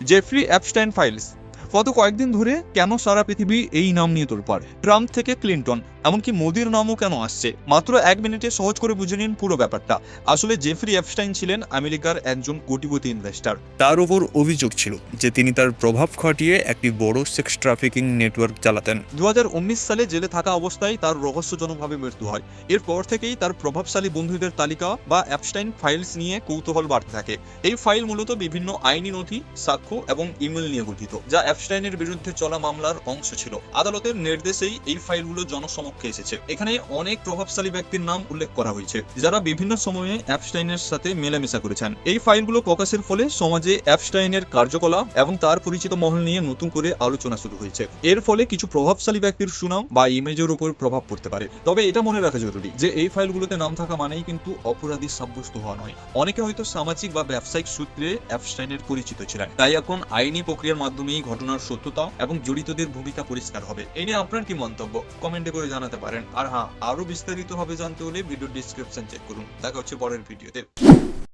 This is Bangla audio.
Jeffrey Epstein files. গত কয়েকদিন ধরে কেন সারা পৃথিবী এই নাম নিয়ে তোলপাড়? ট্রাম্প থেকে ক্লিন্টন, এমনকি মোদির নামও কেন আসছে? মাত্র 1 মিনিটে সহজ করে বুঝে নিন পুরো ব্যাপারটা। আসলে জেফ্রি অ্যাপস্টাইন ছিলেন আমেরিকার একজন কোটিপতি ইনভেস্টর। তার উপর অভিযোগ ছিল যে তিনি তার প্রভাব খাটিয়ে একটি বড় সেক্স ট্রাফিকিং নেটওয়ার্ক চালাতেন। 2019 সালে জেলে থাকা অবস্থায় তার রহস্যজনকভাবে মৃত্যু হয়। এরপর থেকেই তার প্রভাবশালী বন্ধুদের তালিকা বা অ্যাপস্টাইন ফাইলস নিয়ে কৌতূহল বাড়তে থাকে। এই ফাইল মূলত বিভিন্ন আইনি নথি, সাক্ষ্য এবং ইমেল নিয়ে গঠিত, যা অ্যাপস্টাইনের বিরুদ্ধে চলা মামলার অংশ ছিল। আদালতের নির্দেশেই এই ফাইলগুলো জনসমক্ষে এসেছে। এখানে অনেক প্রভাবশালী ব্যক্তির নাম উল্লেখ করা হয়েছে, যারা বিভিন্ন সময়ে অ্যাপস্টাইনের সাথে মেলামেশা করেছেন। এই ফাইলগুলো প্রকাশের ফলে সমাজে অ্যাপস্টাইনের কার্যকলাপ এবং তার পরিচিত মহল নিয়ে নতুন করে আলোচনা শুরু হয়েছে। এর ফলে কিছু প্রভাবশালী ব্যক্তির সুনাম বা ইমেজের উপর প্রভাব পড়তে পারে। তবে এটা মনে রাখা জরুরি যে এই ফাইলগুলোতে নাম থাকা মানেই কিন্তু অপরাধী সাব্যস্ত হওয়া নয়। অনেকে হয়তো সামাজিক বা ব্যবসায়িক সূত্রে অ্যাপস্টাইনের পরিচিত ছিলেন, তাই এখন আইনি প্রক্রিয়ার মাধ্যমেই ঘটনার সত্যতা এবং জড়িতদের ভূমিকা পরিষ্কার হবে। এই নিয়ে আপনার কি মন্তব্য কমেন্টে করে জানাতে পারেন। আর হ্যাঁ, আরো বিস্তারিত ভাবে জানতে হলে ভিডিও ডিসক্রিপশন চেক করুন। দেখা হচ্ছে পরের ভিডিওতে।